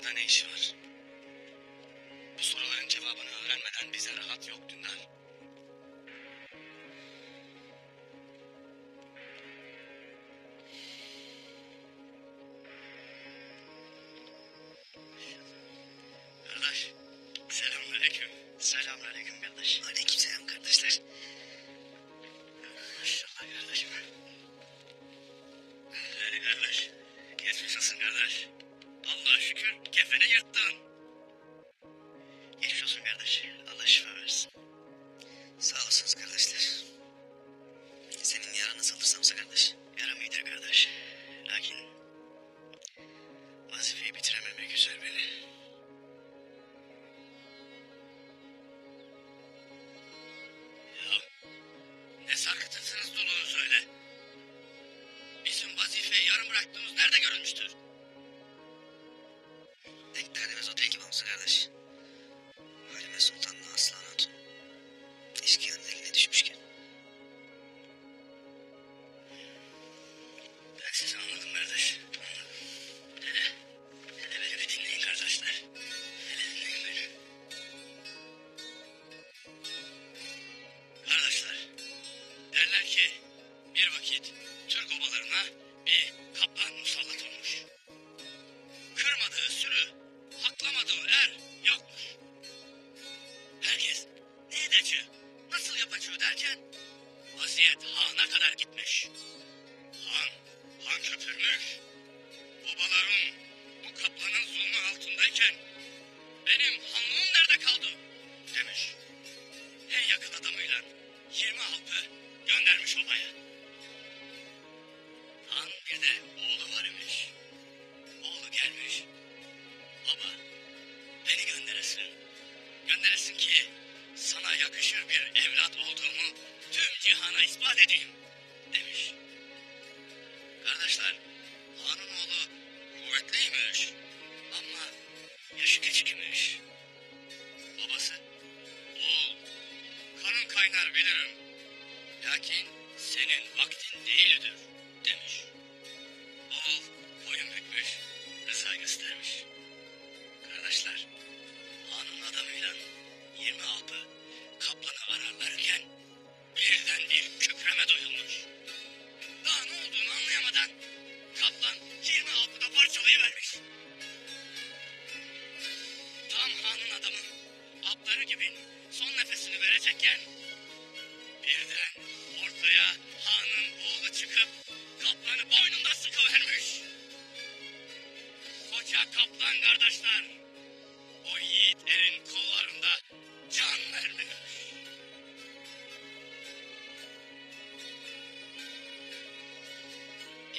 burada ne işi var? Bu soruların cevabını öğrenmeden bize rahat yok Dündar. Kardeş, selamünaleyküm. Selamünaleyküm kardeş. Aleykümselam kardeşler. Maşallah kardeşim. Kardeş, geçmiş olsun kardeş. Allah'a şükür kefeni yırttın. Geçmiş olsun kardeş. Allah şifa versin. Sağ olasınız kardeşler. Senin yaranı salırsam kardeş. Yaram iyidir kardeş. Lakin vazifeyi bitirememek üzer beni. Ya ne sarkıtırsınız doluğunu söyle. Bizim vazifeyi yarım bıraktığımız nerede görülmüştür? Denk derdimiz o tek babamsı kardeş. Halime Sultan'la Aslan Hatun eşkıyanın eline düşmüşken. Ben sizi anladım kardeş. Anladım. Hele beni bir dinleyin kardeşler. Hele dinleyin beni. Kardeşler, derler ki bir vakit Türk obalarına bir kaplan musallat olmuş. Kırmadığı sürü, haklamadığı er yokmuş. Herkes ne edeceği, nasıl yapacağı derken vaziyet Han'a kadar gitmiş. Han köpürmüş. Obalarım bu kaplanın zulmü altındayken benim hanlığım nerede kaldı demiş. En yakın adamıyla 20 alpı göndermiş obaya. Han bir de oğlu var imiş. Oğlu gelmiş. Baba beni gönderesin. Gönderesin ki sana yakışır bir evlat olduğumu tüm cihana ispat edeyim demiş. Kardeşler, Han'ın oğlu kuvvetliymiş ama yaşı küçükmüş. Babası, oğul, kanın kaynar bilirim. Lakin senin vaktin değildir demiş. Oğul boyun bükmüş, rıza göstermiş. Kardeşler, Han'ın adamıyla 20 alpı kaplanı ararlarken birden bir kükreme duyulmuş. Daha ne olduğunu anlayamadan kaplan 20 alpı da parçalayıvermiş. Tam Han'ın adamı apları gibi son nefesini verecekken birden ortaya Han'ın oğlu çıkıp kaplanı boynunda sıkıvermiş. Koca kaplan kardeşler o yiğit erin kollarında can vermiş.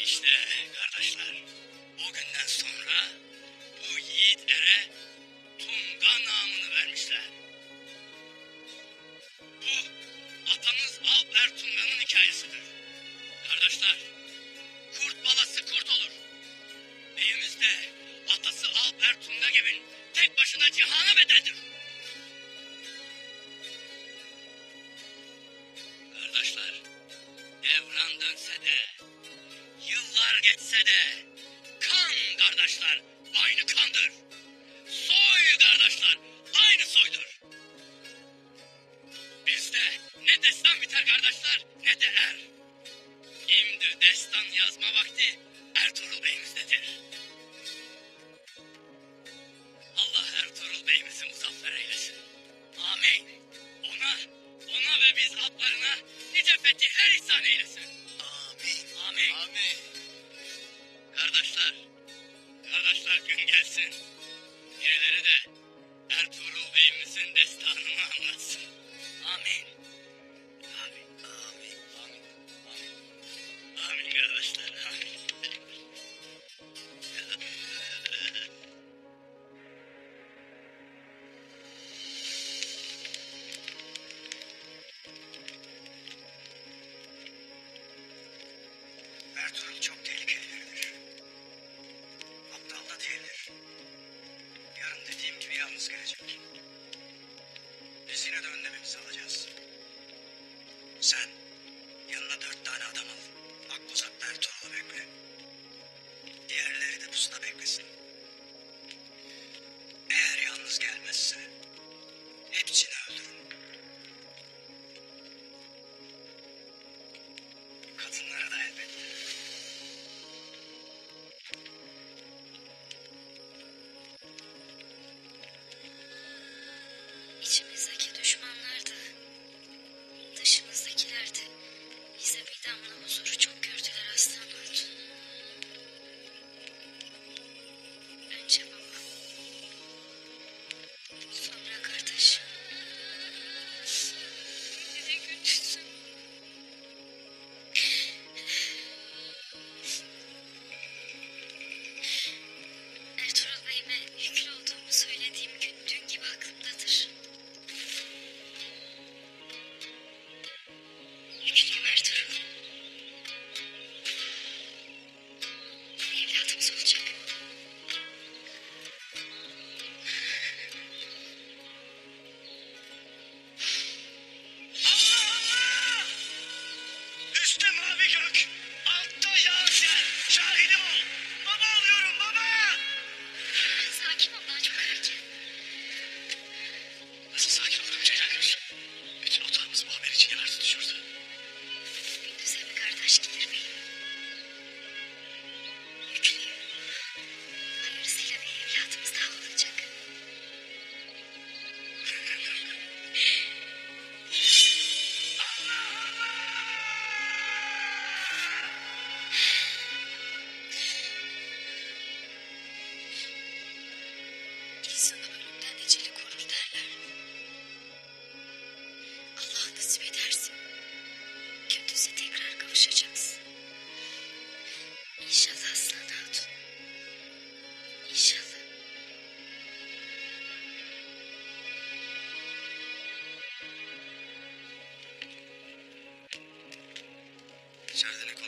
İşte kardeşler, o günden sonra bu yiğit ere Tunga namını vermişler. Bu atamız Alp Ertunga'nın hikayesidir. Kardeşler, kurt balası kurt olur. Beyimiz de atası Alp Ertunga gibi tek başına cihana bedeldir. Kardeşler, devran dönse de, yıllar geçse de, kan kardeşler aynı kandır. Soy kardeşler aynı soydur. Bizde ne destan biter kardeşler ne de er. Şimdi destan yazma vakti Ertuğrul Bey'imizdedir. Allah Ertuğrul Bey'imizi muzaffer eylesin. Amin. Ona ve biz atlarına nice fetihler ihsan eylesin. Amin. Amin. Amin. Kardeşler gün gelsin. Birileri de Ertuğrul Bey'imizin destanını anlatsın. Amin. Amin. Amin. Amin. Amin. Amin kardeşler. Amin. Ertuğrul çok tehlikeli biridir. Aptal da değildir. Yarın dediğim gibi yalnız gelecek. Biz yine de önlememizi alacağız.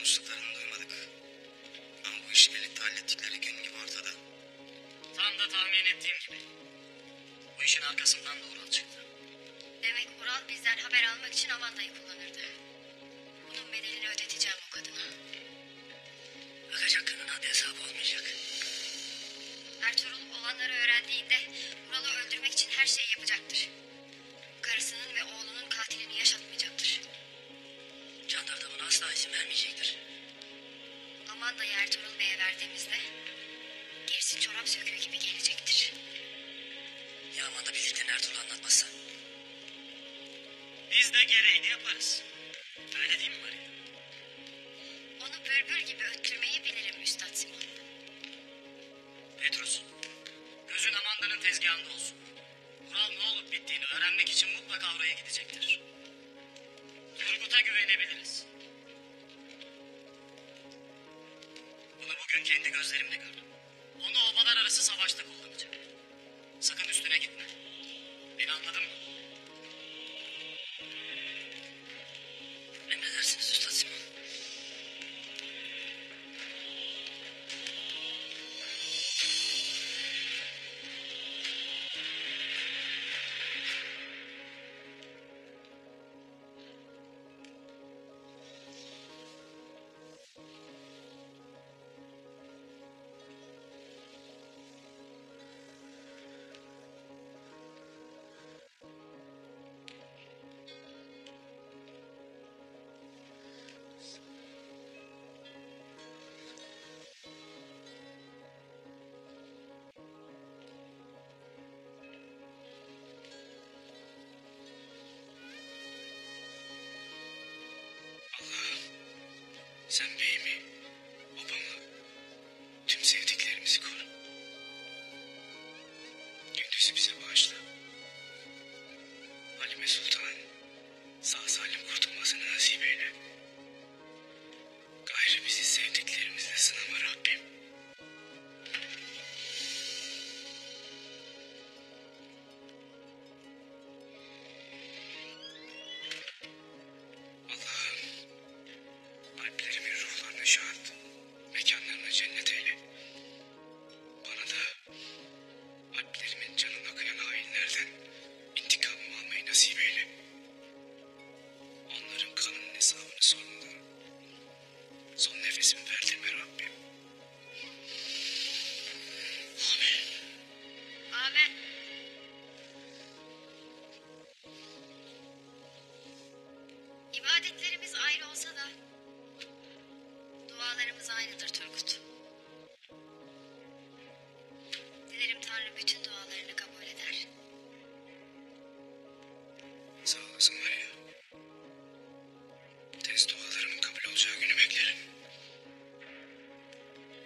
konuştuklarını duymadık. Ama bu işi birlikte hallettikleri gün gibi ortada. Tam da tahmin ettiğim gibi. Bu işin arkasından da Ural çıktı. Demek Ural bizden haber almak için Amanda'yı kullanırdı. Bunun bedelini ödeteceğim o kadına. Bakacak kanın hadi hesabı olmayacak. Ertuğrul olanları öğrendiğinde Ural'ı öldürmek için her şeyi yapacaktır. Karısının ve oğlunun katilini yaşatmayacaktır. Canlar da buna asla izin vermeyecektir. Amanda'yı Ertuğrul Bey'e verdiğimizde gerisi çorap söküğü gibi gelecektir. Ya Amanda bildiklerini Ertuğrul'a anlatmazsa? Biz de gereğini yaparız. Öyle değil mi Maria? Onu bülbül gibi öttürmeyi bilirim Üstad Simon. Petrus, gözün Amanda'nın tezgahında olsun. Ural ne olup bittiğini öğrenmek için mutlaka oraya gidecektir. Turgut'a güvenebiliriz. Bunu bugün kendi gözlerimle gördüm. Onu obalar arası savaşta kullanacak. Sakın üstüne gitme. Beni anladın mı? Emredersiniz Üstad Simon. Sen beyimi, babamı, tüm sevdiklerimizi koru. Gündüz'ü bize bağışla. Halime Sultan sağ salim kurtulmasını nasip eyle. Gayrı bizi sevdiklerimizle sınama Rabbim. Allah'ım, kalplerimin ruhlarını şad, mekanlarını cennet eyle. Bana da kalplerimin canına kıyan hainlerden intikamımı almayı nasip eyle. Onların kanının hesabını sonunda, son nefesimi verdirme Rabbim. Amin. Amen. İbadetlerimiz ayrı olsa da dualarımız aynıdır Turgut. Dilerim Tanrı bütün dualarını kabul eder. Sağ olasın Maria. Tez dualarımın kabul olacağı günü beklerim.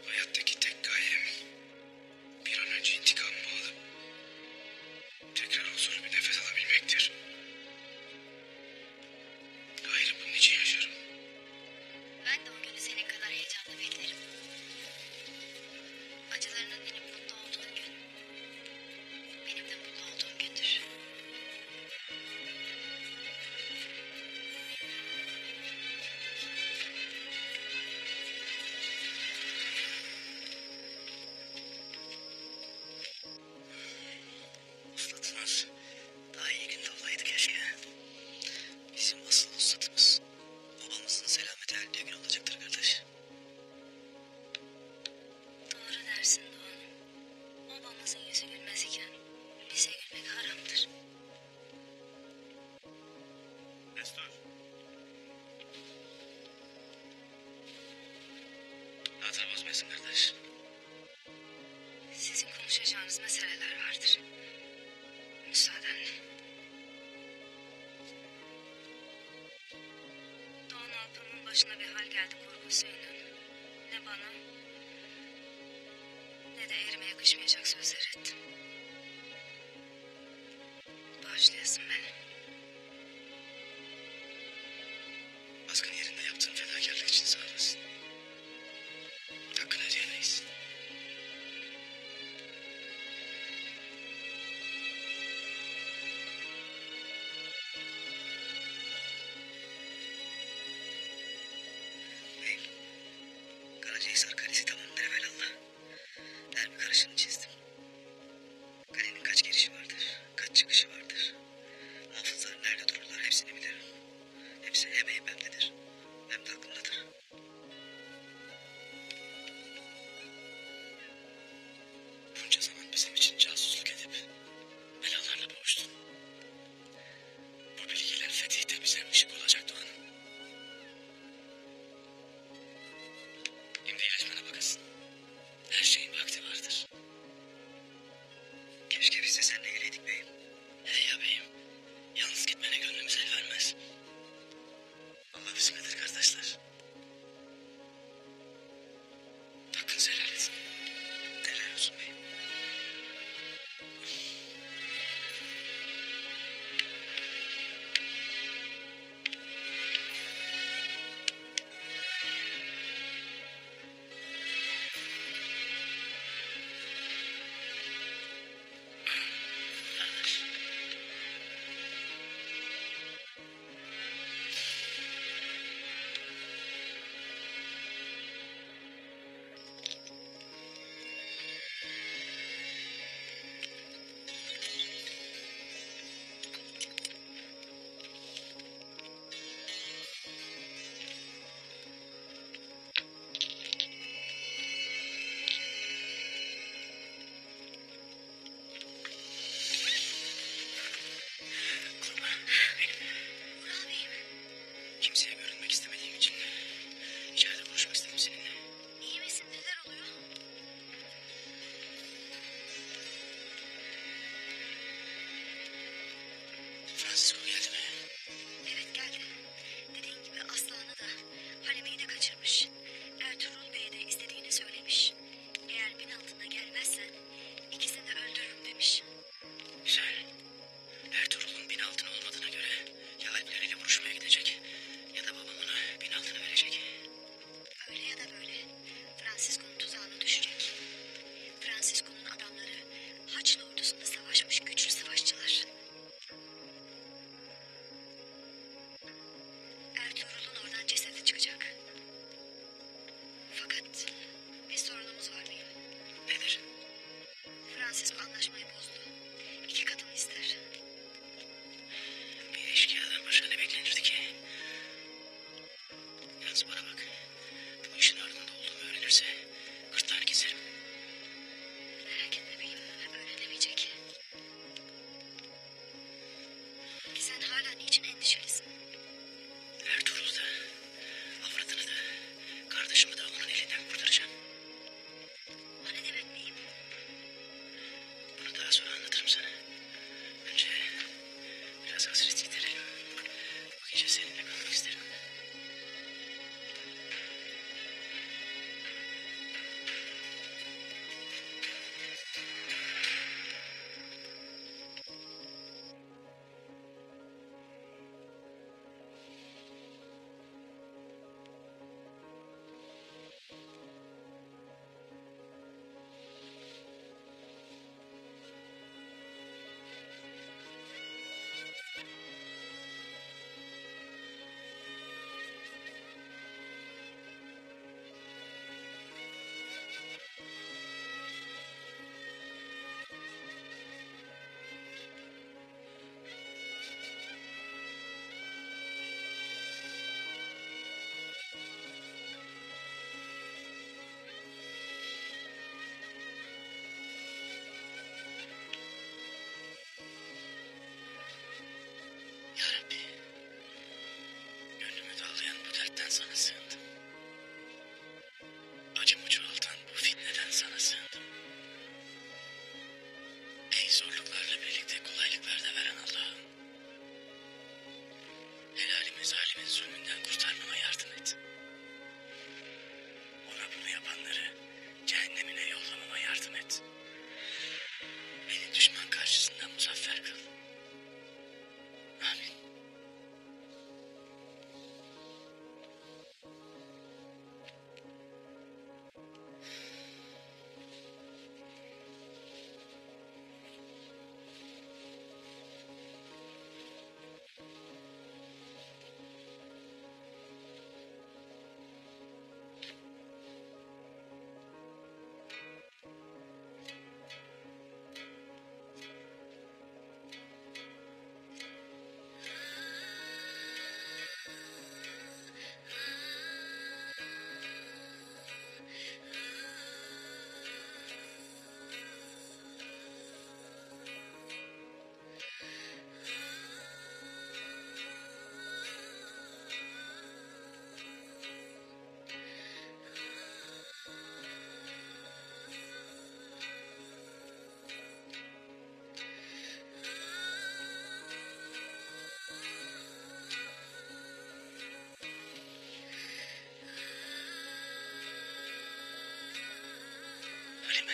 Hayattaki tek gayem bir an önce intikamımı alıp tekrar huzurlu bir nefes alabilmektir. Gayrı bunun için yaşarım. Ben de o günü senin kadar heyecanla beklerim. Acılarının benim mutlu olduğum gün, benim de mutlu olduğum gündür. Uslatınız. Daha iyi günde olaydı keşke. Bizim asıl uslatımız babamızın selamete erdiği gün olacaktır kardeş. Doğru dersin Doğan'ım. Babamızın yüzü gülmez iken bize gülmek haramdır. Destur. Hatır bozmayasın kardeş. Sizin konuşacağınız meseleler vardır. Müsaadenle. Doğan Alpan'ın başına bir hal geldi korkusuyla. Ne bana ne de erime yakışmayacak sözler ettim. Bağışlayasın beni. Baskın yerinde yaptığın fedakarlık için sağ olasın. Hakkını ödeyemeyiz. Fakat bir sorunumuz var beyim. Nedir? Francisco anlaşmayı bozdu. 2 katını ister. Bir eşkıyadan başka ne beklenirdi ki? Yalnız bana bak. Bu işin ardında olduğumu öğrenirse gırtlağını keserim. Merak etme beyim, öğrenemeyecek. Sen hala niçin endişelisin? Ertuğrul'u da, avradını da, kardeşimi de onun elinden kurtaracağım. O ne demek beyim? Bunu daha sonra anlatırım sana. Önce biraz hasret giderelim. Bu gece seninle kalmak isterim. Yarabbi, gönlümü dağlayan bu dertten sana sığındım. Acımı çoğaltan bu fitneden sana sığındım. Ey zorluklarla birlikte kolaylıklar da veren Allah'ım. Helalimi zalimin zulmünden kurtarmama yardım et. Ona bunu yapanları cehennemine yollamama yardım et. Beni düşman karşısında muzaffer kıl. Amin. Halime.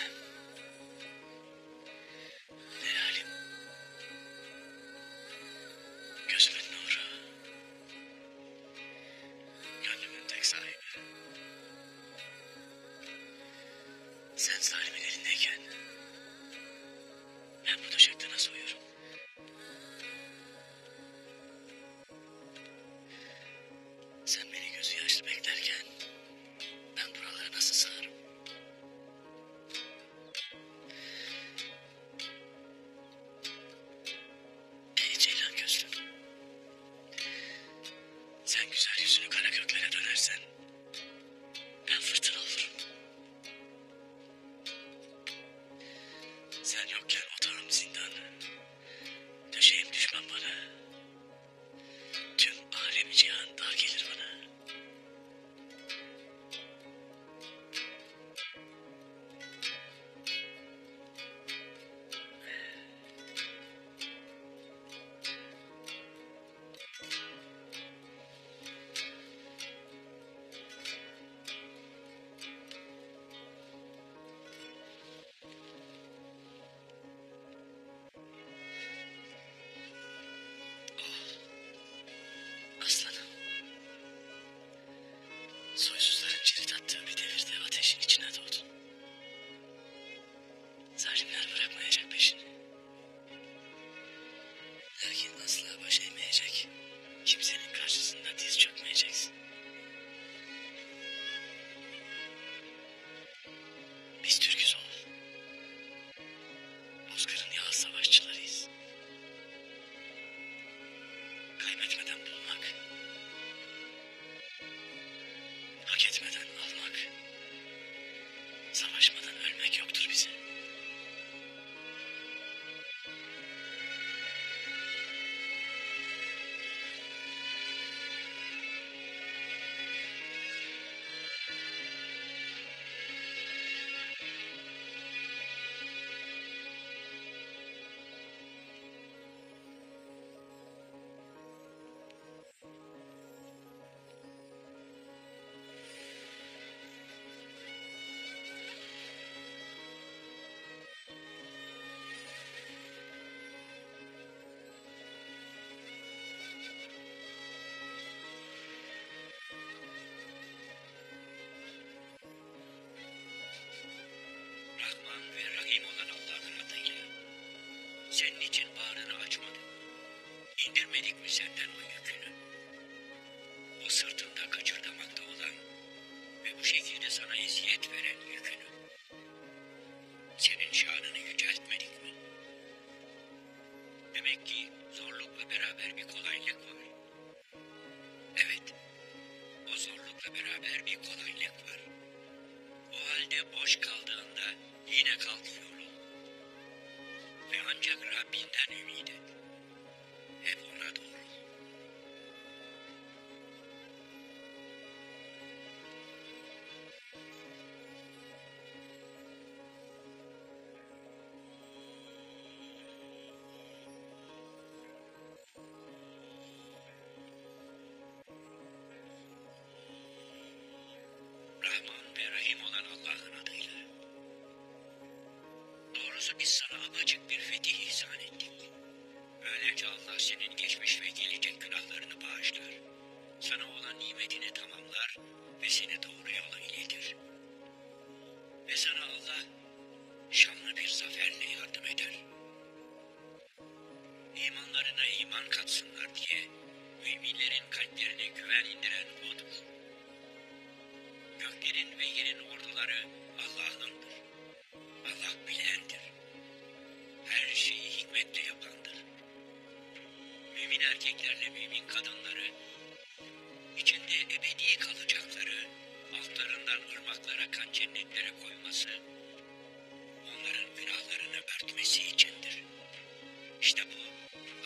Helalim. Gözümün nuru. Gönlümün tek sahibi. Sen zalimin elindeyken ben bu döşekte nasıl uyurum? Sen beni gözü yaşlı beklerken ben buralara nasıl sığarım? Ey ceylan gözlüm. Sen güzel yüzünü kara göklere dönersen ben fırtına olurum. Sen yokken otağım zindan, döşeğim düşman bana. Tüm alemi cihan dar gelir bana. Aslanım. Soysuzların cirit attığı bir devirde ateşin içine doğdun. Zalimler bırakmayacak peşini. Lakin asla baş eğmeyecek. Kimsenin karşısında diz çökmeyeceksin. senden o yükünü. O sırtında kaçırdamakta olan ve bu şekilde sana eziyet veren yükünü. Senin şanını yüceltmedik mi? Demek ki zorlukla beraber bir kolaylık var. Evet, o zorlukla beraber bir kolaylık var. O halde boş kaldığında yine kalk yol ol. Ve ancak Rabbinden ümit et. Hep ona doğru. Rahman ve Rahim olan Allah'ın adıyla. Doğrusu biz sana apaçık bir fetih ihsan ettik. Böylece Allah senin geçmiş ve gelecek günahlarını bağışlar. Sana olan nimetini tamamlar ve seni doğru yola iletir. Ve sana Allah şanlı bir zaferle yardım eder. İmanlarına iman katsınlar diye müminlerin kalplerine güven indiren O'dur. Göklerin ve yerin orduları Allah'ındır. Allah bilendir. Her şeyi hikmetle yapandır. Mümin erkeklerle mümin kadınları, içinde ebedi kalacakları, altlarından ırmaklar akan cennetlere koyması, onların günahlarını örtmesi içindir. İşte bu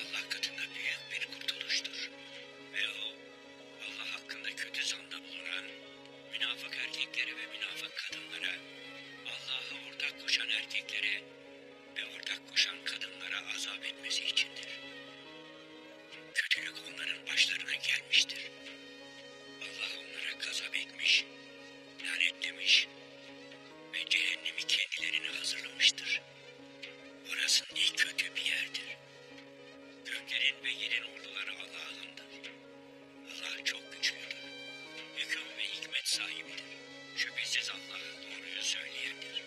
Allah katında büyük bir kurtuluştur. Ve o, Allah hakkında kötü zanda bulunan, münafık erkeklere ve münafık kadınlara, Allah'a ortak koşan erkeklere ve ortak koşan kadınlara azap etmesi içindir. Kötülük onların başlarına gelmiştir. Allah onlara gazap etmiş, lanetlemiş ve cehennemi kendilerine hazırlamıştır. Orası ne kötü bir yerdir. Göklerin ve yerin orduları Allah'ındır. Allah çok güçlüdür. Hüküm ve hikmet sahibidir. Şüphesiz Allah doğruyu söyleyendir.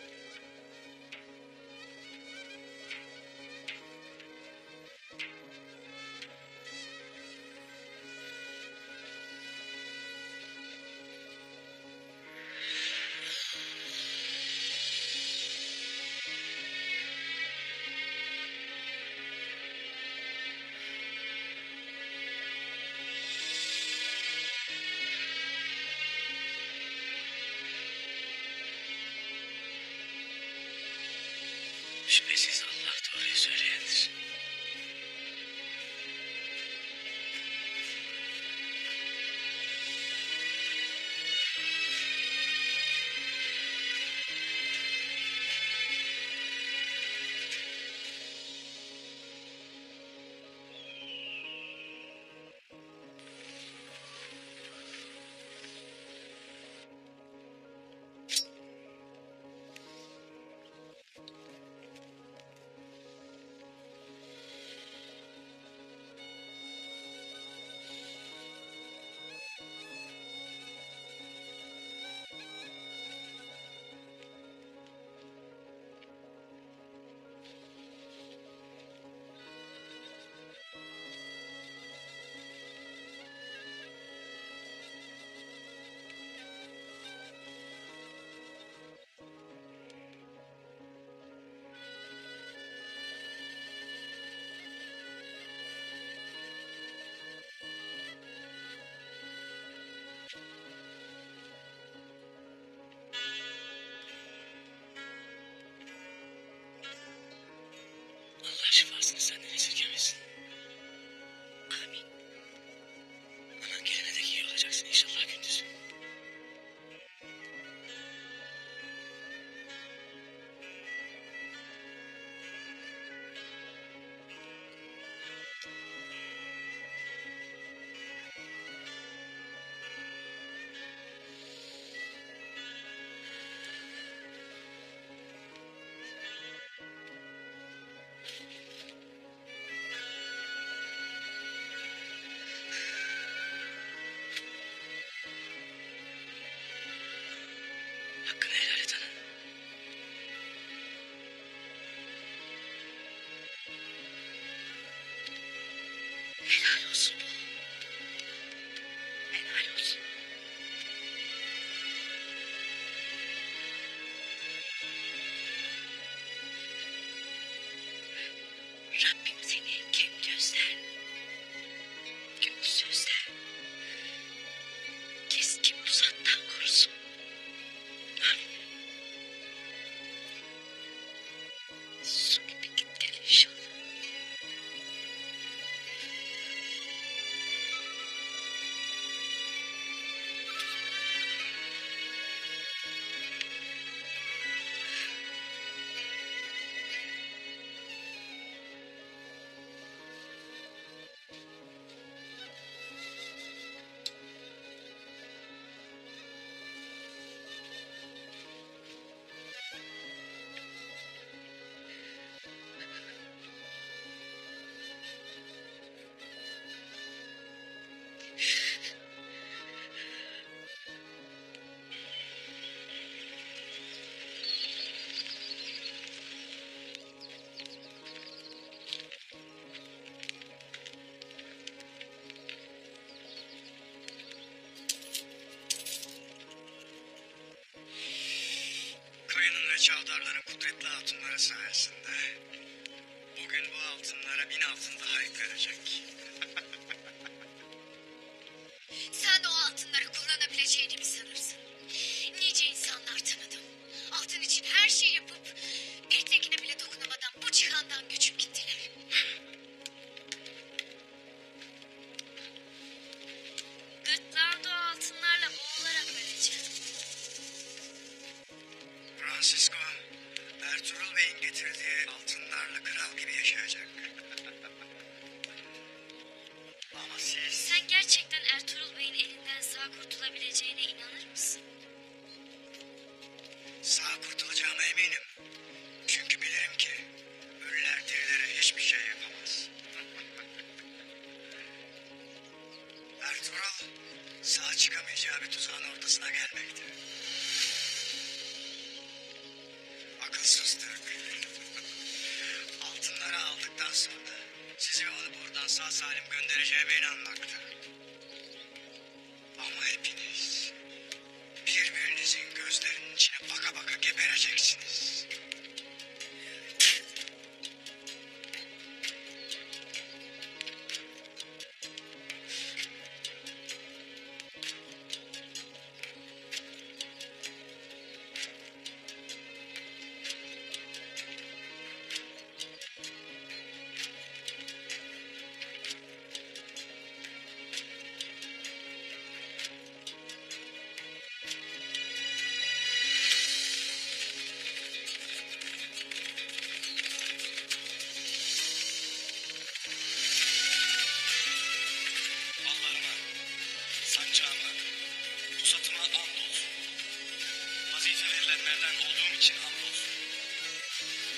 Şüphesiz Allah doğruyu söyleyendir. Allah şifasını senden esirgemesin. Amin. Anan gelene dek iyi olacaksın inşallah gündüz. Hakkını helal et ana. Helal olsun. olsun. Helal olsun. Rabbim seni kim gözler, gönülsüzler, keskin uzaktan korusun. Amin. Su gibi git gel inşallah. Kayının ve çavdarların kudretli hatunları sayesinde bugün bu altınlara 1000 altın daha eklenecek. Sen o altınları kullanabileceğini mi sanırsın? Nice insanlar tanıdım. Altın için her şey yapıp ektekine bile dokunamadan bu cihandan göçüp gittiler. Gırtlağında o altınlarla boğularak öleceğim. Francisco, Ertuğrul Bey'in getirdiği altınlarla kral gibi yaşayacak. Ama siz... Sen gerçekten Ertuğrul Bey'in elinden sağ kurtulabileceğine inanır mısın? Sağ kurtulacağıma eminim. Çünkü bilirim ki ölüler dirilere hiçbir şey yapamaz. Ertuğrul sağ çıkamayacağı bir tuzağın ortasına gelmekte. Akılsız Türk. Altınları aldıktan sonra sizi ve onu buradan sağ salim göndereceğime inanmakta. Ama hepiniz birbirinizin gözlerinin içine baka baka gebereceksiniz. Allah'ıma, sancağıma, pusatıma andolsun. Vazife verilenlerden olduğum için andolsun.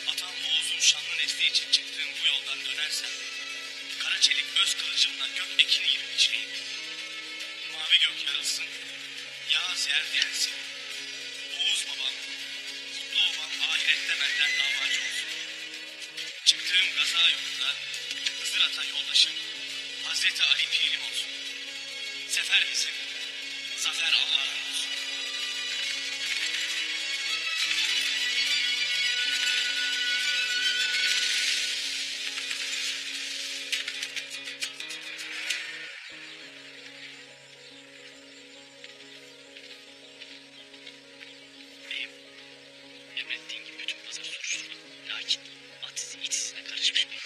Atam Oğuz'un şanlı nesli için çıktığım bu yoldan dönersem, kara çelik öz kılıcımla gök ekini gibi biçleyip, mavi gök yarılsın, yağız yer dirilsin. Oğuz babam, kutlu obam ahirette benden davacı olsun. Çıktığım gaza yolunda Hızır Ata yoldaşım, Hazreti Ali pirim olsun. Sefer bizim, zafer Allah'ın olsun. Beyim, emrettiğin gibi bütün pazar soruşturdum. Lakin at izi iç izine karışmış beyim.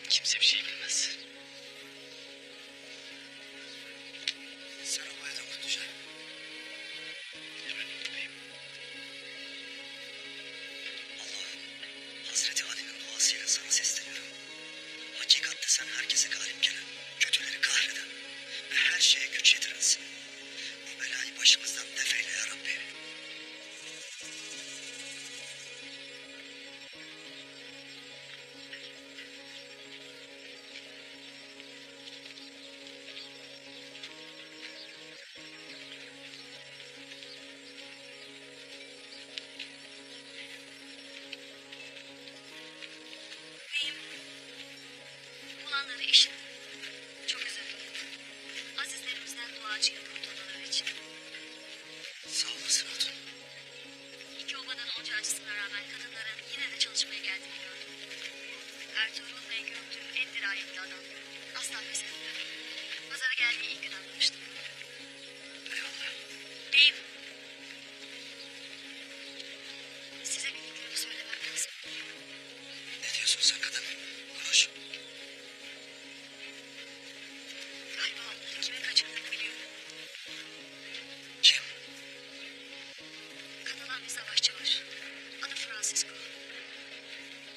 Kimse bir şey bilmez. Sen o bayrağı tutacaksın. Emredin beyim. Allah'ım, Hazreti Ali'nin duasıyla sana sesleniyorum. Hakikatte sen herkese galip gelen, kötüleri kahreden ve her şeye güç yetirensin. Bu belayı başımızdan def eyle ya Rabbi. Beyim, olanları işittim. bunca acısına rağmen kadınların yine de çalışmaya geldiğini gördüm. Ertuğrul Bey gördüğüm en dirayetli adam. Asla pes etmedi. Pazara geldiği ilk gün anlamıştım. Eyvallah. Beyim. Size bildiklerimi söylemem lazım. Ne diyorsun sen kadın? Konuş. Galiba onları kime kaçırdığını biliyorum. Kim? Kanalan bir savaşçı var. Adı Francisco.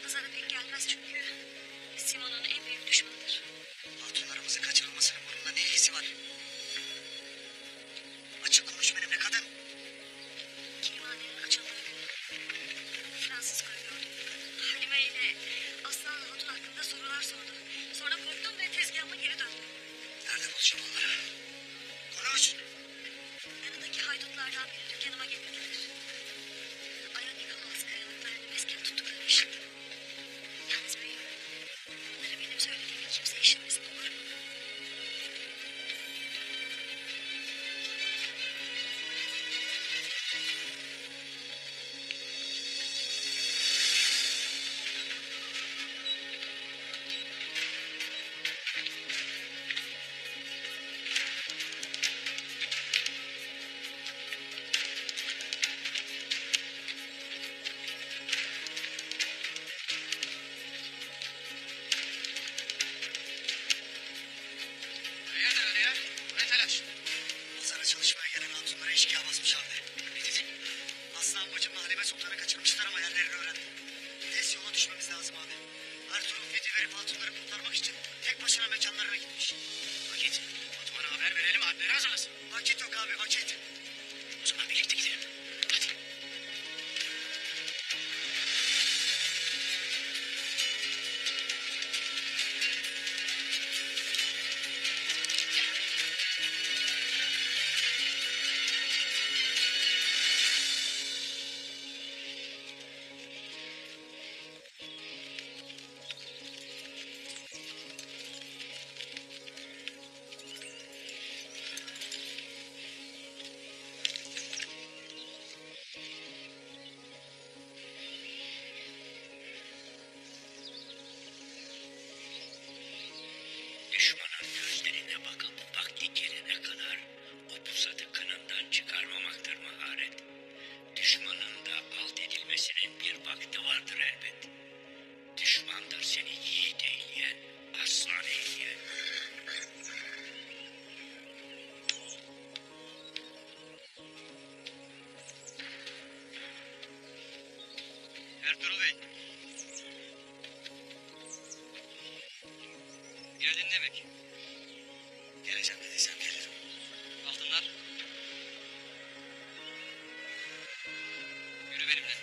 Pazara pek gelmez çünkü Simon'un en büyük düşmanıdır. Hatunlarımızın kaçırılmasının bununla ne ilgisi var? Açık konuş benimle kadın. Kilimhanenin açıldığı gün Francisco'yu gördüm. Halime ile Aslan Hatun hakkında sorular sordu. Sonra korktum ve tezgahıma geri döndüm. Nerede bulacağım onları? Konuş. Yanındaki haydutlardan biri dükkanıma getirdiler. Aya Nikolas kayalıklarını mesken tuttuklarını işittim. Yalnız beyim, bunları benim söylediğimi kimse işitmesin, olur mu? Hayırdır öyle ya? Bu ne telaş? Pazara çalışmaya gelen hatunlara eşkıya basmış abi. Ne dedin? Aslan bacımla Halime Sultan'ı kaçırmışlar ama yerlerini öğrendim. Tez yola düşmemiz lazım abi. Ertuğrul fidye verip hatunları kurtarmak için tek başına mekanlarına gitmiş. Vakit. Batuhan'a haber verelim, alpleri hazırlasın. Vakit yok abi, vakit. O zaman birlikte gidelim. Hadi. Düşmanın gözlerine bakıp vakti gelene kadar o pusatı kanından çıkarmamaktır maharet. Düşmanın da alt edilmesinin bir vakti vardır elbet. Düşmandır seni yiğit eyleyen, aslan eyleyen. Ertuğrul Bey. Geldin demek. Geleceğim dediysem gelirim. Altınlar. Yürü benimle.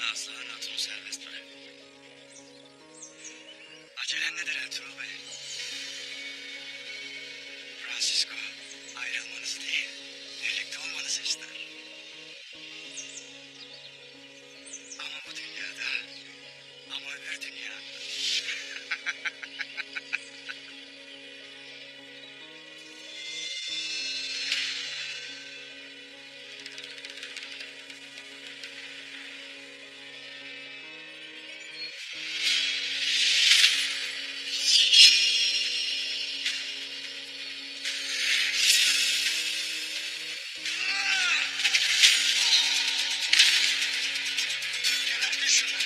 da Aslıhan Hatun'u serbest bırak. Acelen nedir Ertuğrul Bey? Francisco ayrılmanızı değil, birlikte olmanızı ister. Ama bu dünyada, ama öbür dünyada. Gebertin şunları.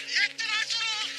Yettim Ertuğrul!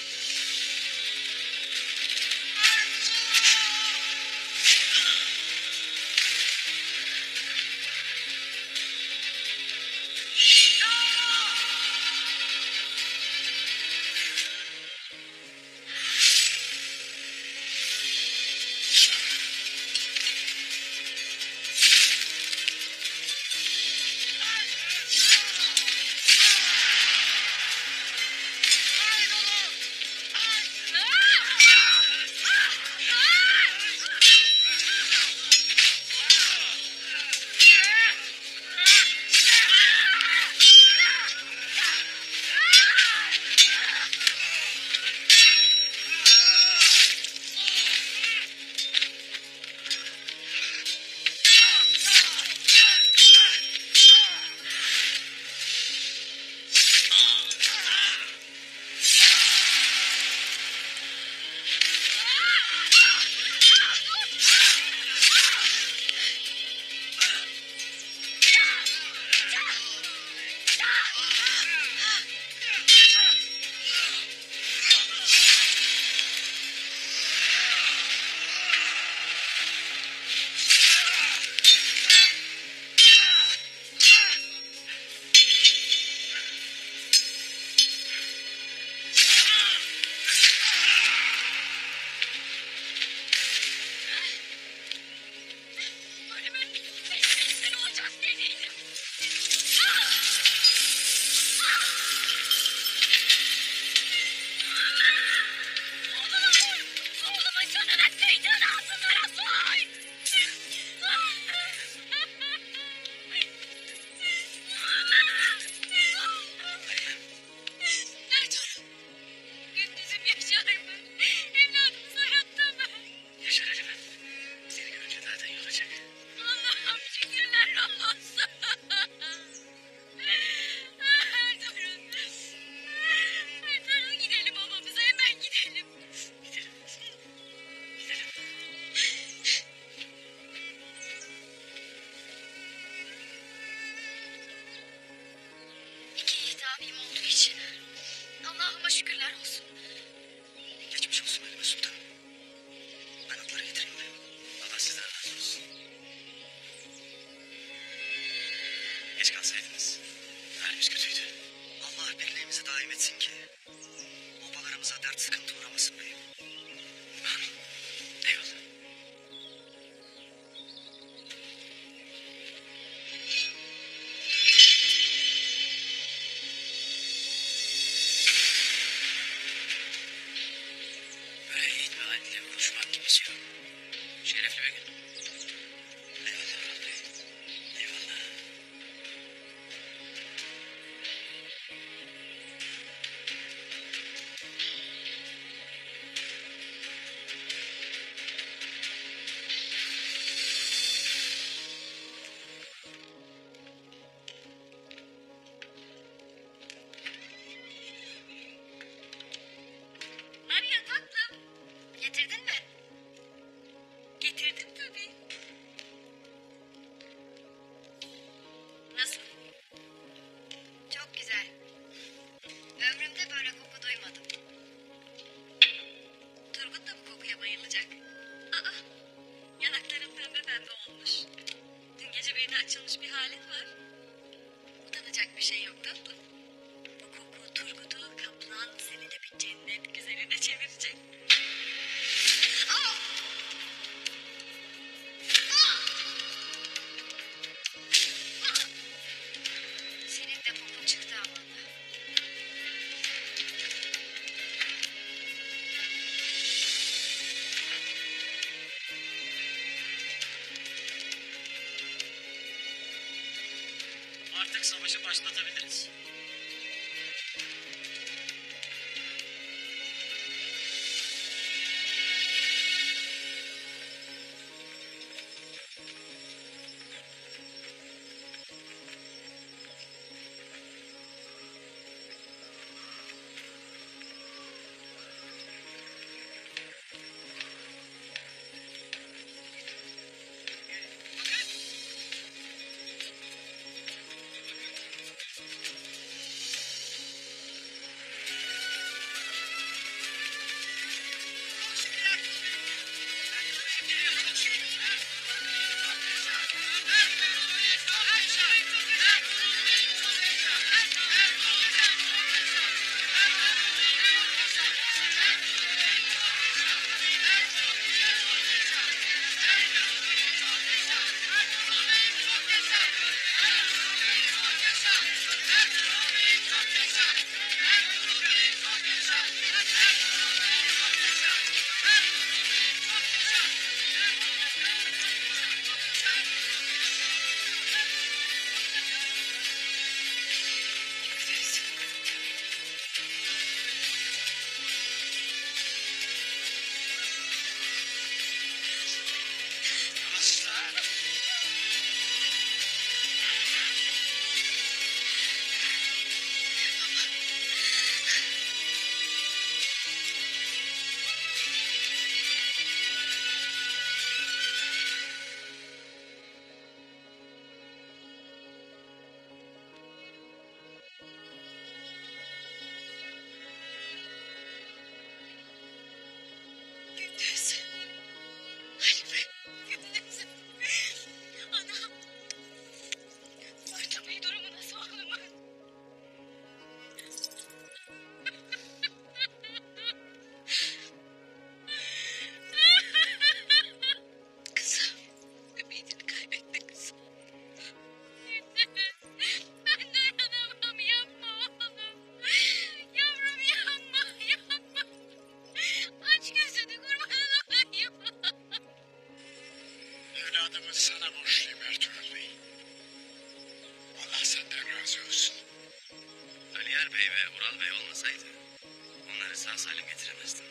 Geç kalsaydınız. Halimiz kötüydü. Allah birliğimizi daim etsin ki obalarımıza dert sıkıntı uğramasın beyim. Amin. Eyvallah. olmuş. Dün gece birine açılmış bir halin var. Utanacak bir şey yok tatlım. Bu koku Turgut'u kaplan seni de bir cennet güzeline çevirecek. Ah! Senin de popon çıktı Amanda. Artık savaşı başlatabiliriz. Gündüz. Halime. Gündüz. Anam. Fırtına Bey durumu nasıl oğlumun? Kızım. Ümidini kaybetti kızım. Ben dayanamam, yapma oğlum. Yavrum yapma, yapma. Aç gözünü kurban olayım. Evladımı sana borçluyum Ertuğrul Bey. Allah senden razı olsun. Aliyar Bey ve Ural Bey olmasaydı onları sağ salim getiremezdim.